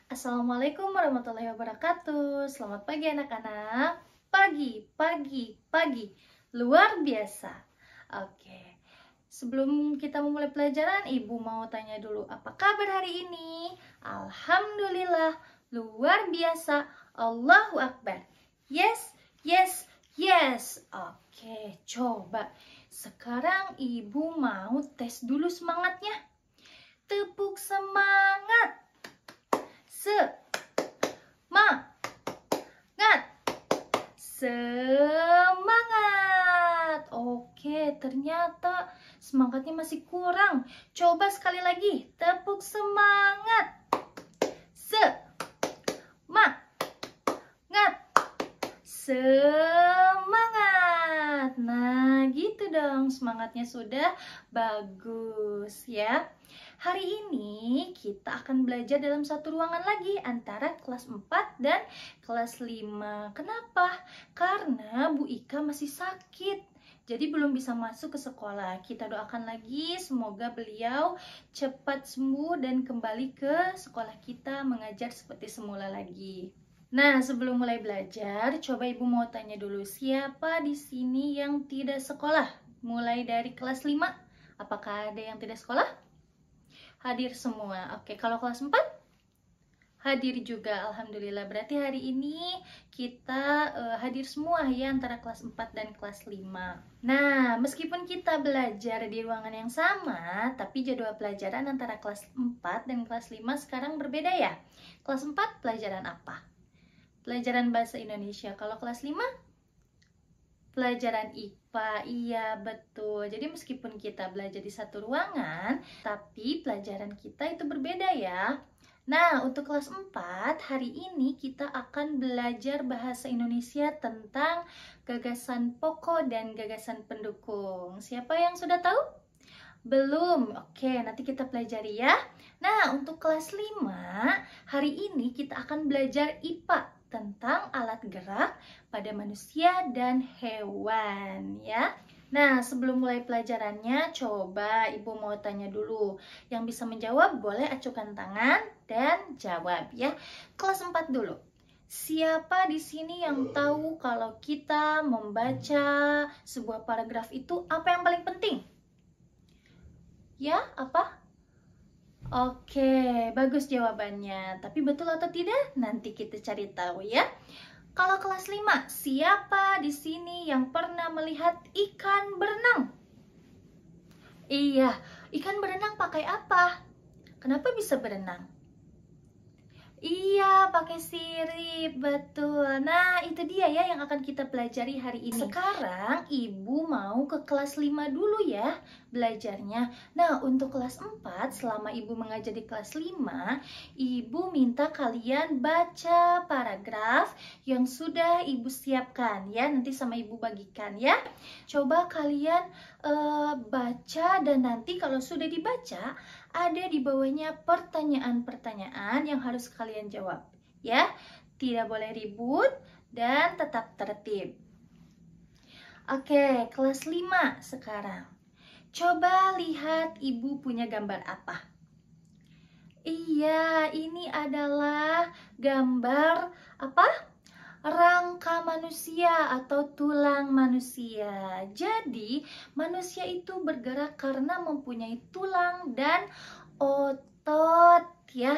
Assalamualaikum warahmatullahi wabarakatuh. Selamat pagi anak-anak. Pagi. Luar biasa. Oke. Sebelum kita memulai pelajaran, Ibu mau tanya dulu, apa kabar hari ini? Alhamdulillah, luar biasa. Allahu Akbar. Yes. Oke, coba. Sekarang Ibu mau tes dulu semangatnya. Tepuk semangat. Semangat. Oke, ternyata semangatnya masih kurang. Coba sekali lagi. Tepuk semangat. Semangat. Nah, gitu dong. Semangatnya sudah bagus ya. Hari ini kita akan belajar dalam satu ruangan lagi antara kelas 4 dan kelas 5. Kenapa? Karena Bu Ika masih sakit. Jadi belum bisa masuk ke sekolah. Kita doakan lagi semoga beliau cepat sembuh dan kembali ke sekolah kita mengajar seperti semula lagi. Nah, sebelum mulai belajar, coba Ibu mau tanya dulu, siapa di sini yang tidak sekolah? Mulai dari kelas 5, apakah ada yang tidak sekolah? Hadir semua. Oke, kalau kelas 4? Hadir juga, alhamdulillah. Berarti hari ini kita hadir semua ya antara kelas 4 dan kelas 5. Nah, meskipun kita belajar di ruangan yang sama, tapi jadwal pelajaran antara kelas 4 dan kelas 5 sekarang berbeda ya. Kelas 4 pelajaran apa? Pelajaran bahasa Indonesia. Kalau kelas 5? Pelajaran IPA. Iya, betul. Jadi meskipun kita belajar di satu ruangan, tapi pelajaran kita itu berbeda ya. Nah, untuk kelas 4, hari ini kita akan belajar bahasa Indonesia tentang gagasan pokok dan gagasan pendukung. Siapa yang sudah tahu? Belum? Oke, nanti kita pelajari ya. Nah, untuk kelas 5, hari ini kita akan belajar IPA tentang alat gerak pada manusia dan hewan ya. Nah, sebelum mulai pelajarannya, coba Ibu mau tanya dulu. Yang bisa menjawab boleh acukan tangan dan jawab ya. Kelas 4 dulu. Siapa di sini yang tahu kalau kita membaca sebuah paragraf itu apa yang paling penting? Ya, apa? Oke, bagus jawabannya. Tapi betul atau tidak? Nanti kita cari tahu ya. Kalau kelas 5, siapa di sini yang pernah melihat ikan berenang? Iya, ikan berenang pakai apa? Kenapa bisa berenang? Iya, pakai sirip, betul. Nah, itu dia ya yang akan kita pelajari hari ini. Sekarang Ibu mau ke kelas 5 dulu ya belajarnya. Nah, untuk kelas 4, selama Ibu mengajar di kelas 5, Ibu minta kalian baca paragraf yang sudah Ibu siapkan ya. Nanti sama Ibu bagikan ya. Coba kalian baca dan nanti kalau sudah dibaca, ada di bawahnya pertanyaan-pertanyaan yang harus kalian jawab ya. Tidak boleh ribut dan tetap tertib. Oke, kelas 5 sekarang. Coba lihat Ibu punya gambar apa? Iya, ini adalah gambar apa? Rangka manusia atau tulang manusia. Jadi, manusia itu bergerak karena mempunyai tulang dan otot ya.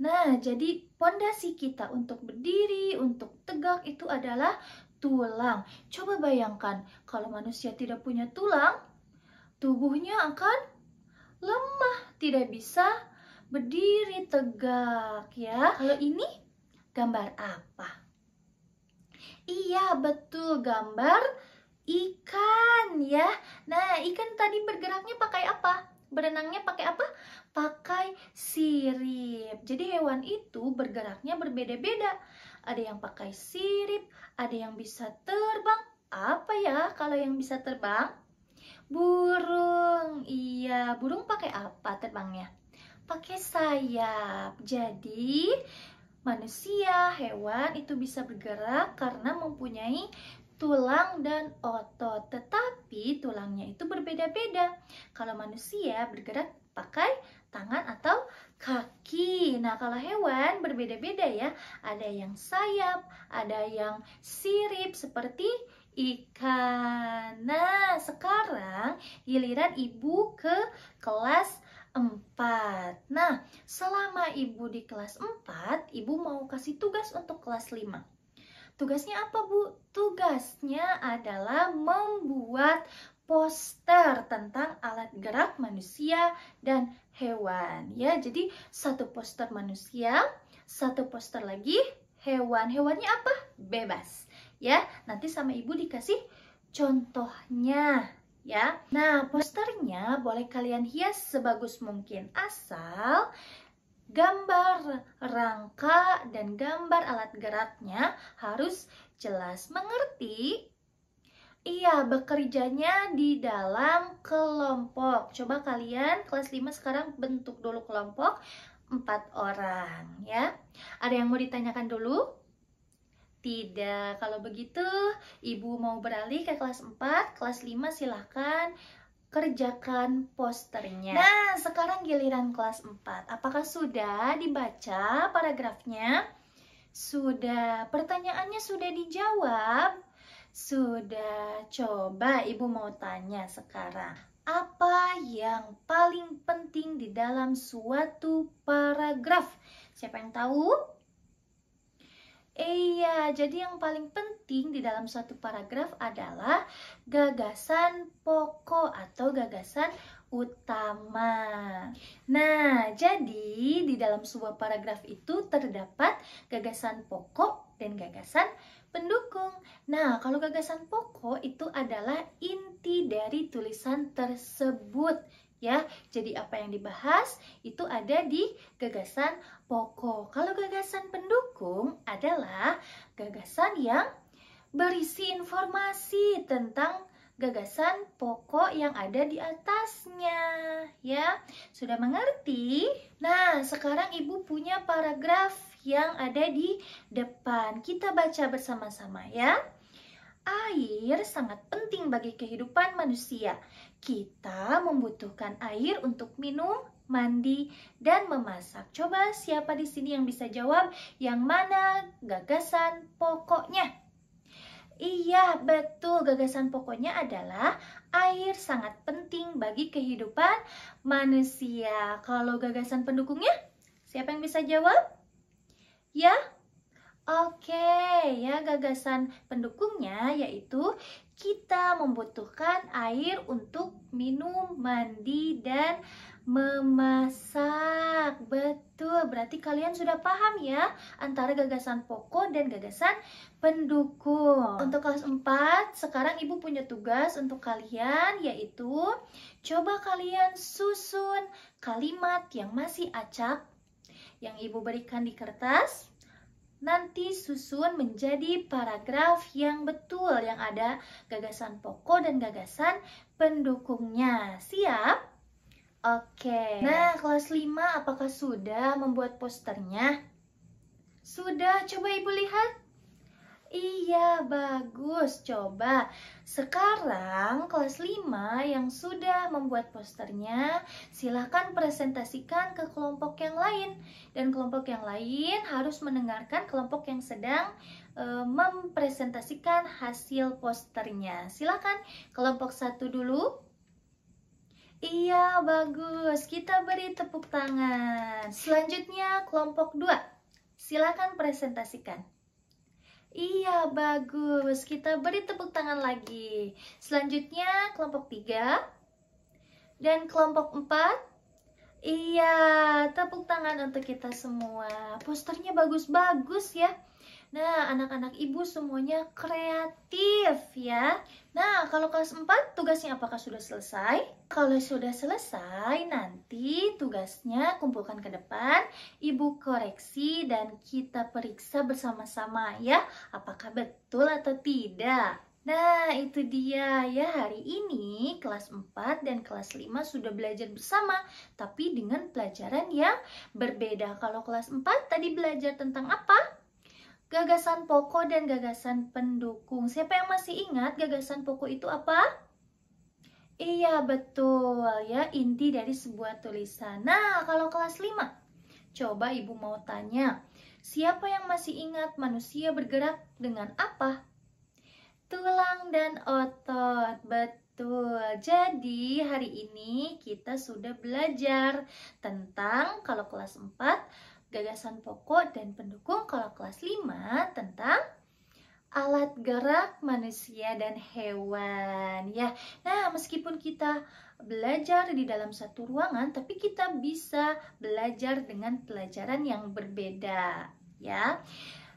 Nah, jadi pondasi kita untuk berdiri, untuk tegak itu adalah tulang. Coba bayangkan, kalau manusia tidak punya tulang, tubuhnya akan lemah, tidak bisa berdiri tegak ya. Kalau ini gambar apa? Iya, betul, gambar ikan ya. Nah, ikan tadi bergeraknya pakai apa? Berenangnya pakai apa? Pakai sirip. Jadi hewan itu bergeraknya berbeda-beda. Ada yang pakai sirip, ada yang bisa terbang. Apa ya kalau yang bisa terbang? Burung. Iya, burung pakai apa terbangnya? Pakai sayap. Jadi manusia, hewan itu bisa bergerak karena mempunyai tulang dan otot. Tetapi tulangnya itu berbeda-beda. Kalau manusia bergerak pakai tangan atau kaki. Nah, kalau hewan berbeda-beda ya. Ada yang sayap, ada yang sirip seperti ikan. Nah, sekarang giliran ibu ke kelas 4. Nah, selama ibu di kelas 4, ibu mau kasih tugas untuk kelas 5. Tugasnya apa, Bu? Tugasnya adalah membuat poster tentang alat gerak manusia dan hewan. Ya, jadi satu poster manusia, satu poster lagi hewan. Hewannya apa? Bebas. Ya, nanti sama ibu dikasih contohnya. Ya, nah posternya boleh kalian hias sebagus mungkin asal gambar rangka dan gambar alat geraknya harus jelas. Mengerti? Iya, bekerjanya di dalam kelompok. Coba kalian kelas 5 sekarang bentuk dulu kelompok 4 orang ya. Ada yang mau ditanyakan dulu? Tidak. Kalau begitu, ibu mau beralih ke kelas 4. Kelas 5 silahkan kerjakan posternya. Nah, sekarang giliran kelas 4. Apakah sudah dibaca paragrafnya? Sudah. Pertanyaannya sudah dijawab? Sudah. Coba ibu mau tanya sekarang. Apa yang paling penting di dalam suatu paragraf? Siapa yang tahu? Iya, jadi yang paling penting di dalam suatu paragraf adalah gagasan pokok atau gagasan utama. Nah, jadi di dalam sebuah paragraf itu terdapat gagasan pokok dan gagasan pendukung. Nah, kalau gagasan pokok itu adalah inti dari tulisan tersebut. Ya, jadi apa yang dibahas itu ada di gagasan pokok. Kalau gagasan pendukung adalah gagasan yang berisi informasi tentang gagasan pokok yang ada di atasnya. Ya, sudah mengerti? Nah, sekarang ibu punya paragraf yang ada di depan. Kita baca bersama-sama ya. Air sangat penting bagi kehidupan manusia. Kita membutuhkan air untuk minum, mandi, dan memasak. Coba siapa di sini yang bisa jawab yang mana gagasan pokoknya? Iya, betul. Gagasan pokoknya adalah air sangat penting bagi kehidupan manusia. Kalau gagasan pendukungnya, siapa yang bisa jawab? Ya? Oke, ya gagasan pendukungnya yaitu kita membutuhkan air untuk minum, mandi, dan memasak. Betul, berarti kalian sudah paham ya antara gagasan pokok dan gagasan pendukung. Untuk kelas 4, sekarang ibu punya tugas untuk kalian yaitu coba kalian susun kalimat yang masih acak yang ibu berikan di kertas. Nanti susun menjadi paragraf yang betul yang ada gagasan pokok dan gagasan pendukungnya. Siap? Oke. Nah, kelas 5 apakah sudah membuat posternya? Sudah, coba ibu lihat. Iya, bagus. Coba sekarang kelas 5 yang sudah membuat posternya, silahkan presentasikan ke kelompok yang lain. Dan kelompok yang lain harus mendengarkan kelompok yang sedang mempresentasikan hasil posternya. Silahkan kelompok 1 dulu. Iya, bagus. Kita beri tepuk tangan. Selanjutnya kelompok 2. Silahkan presentasikan. Iya, bagus. Kita beri tepuk tangan lagi. Selanjutnya kelompok 3 dan kelompok 4. Iya, tepuk tangan untuk kita semua. Posternya bagus-bagus ya. Nah, anak-anak ibu semuanya kreatif ya. Nah, kalau kelas 4 tugasnya apakah sudah selesai? Kalau sudah selesai, nanti tugasnya kumpulkan ke depan, ibu koreksi dan kita periksa bersama-sama ya, apakah betul atau tidak. Nah, itu dia ya, hari ini kelas 4 dan kelas 5 sudah belajar bersama, tapi dengan pelajaran yang berbeda. Kalau kelas 4 tadi belajar tentang apa? Gagasan pokok dan gagasan pendukung. Siapa yang masih ingat gagasan pokok itu apa? Iya, betul ya, inti dari sebuah tulisan. Nah, kalau kelas 5, Coba Ibu mau tanya, siapa yang masih ingat manusia bergerak dengan apa? Tulang dan otot, betul. Jadi hari ini kita sudah belajar tentang kalau kelas 4 gagasan pokok dan pendukung, kalau kelas 5 tentang alat gerak manusia dan hewan ya. Nah, meskipun kita belajar di dalam satu ruangan, tapi kita bisa belajar dengan pelajaran yang berbeda ya.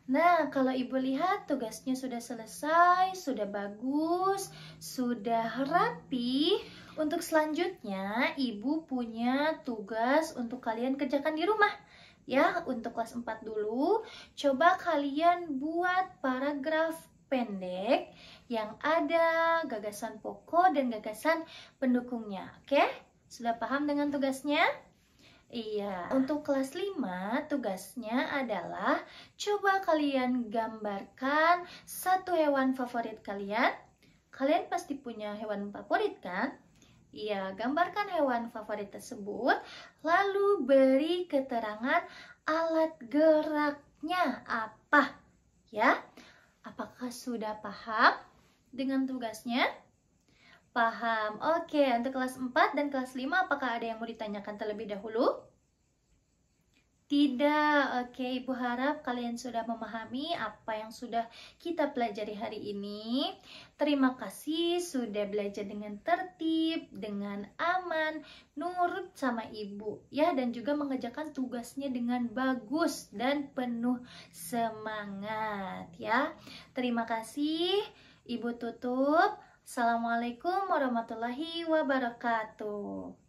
Nah, kalau Ibu lihat tugasnya sudah selesai, sudah bagus, sudah rapi. Untuk selanjutnya, Ibu punya tugas untuk kalian kerjakan di rumah. Ya, untuk kelas 4 dulu, coba kalian buat paragraf pendek yang ada gagasan pokok dan gagasan pendukungnya. Oke? Sudah paham dengan tugasnya? Iya, untuk kelas 5 tugasnya adalah coba kalian gambarkan satu hewan favorit kalian. Kalian pasti punya hewan favorit kan? Iya, gambarkan hewan favorit tersebut, lalu beri keterangan alat geraknya apa. Ya, apakah sudah paham dengan tugasnya? Paham. Oke, untuk kelas 4 dan kelas 5 apakah ada yang mau ditanyakan terlebih dahulu? Tidak. Oke, Ibu harap kalian sudah memahami apa yang sudah kita pelajari hari ini. Terima kasih sudah belajar dengan tertib, dengan aman, nurut sama Ibu ya, dan juga mengerjakan tugasnya dengan bagus dan penuh semangat ya. Terima kasih. Ibu tutup. Assalamualaikum warahmatullahi wabarakatuh.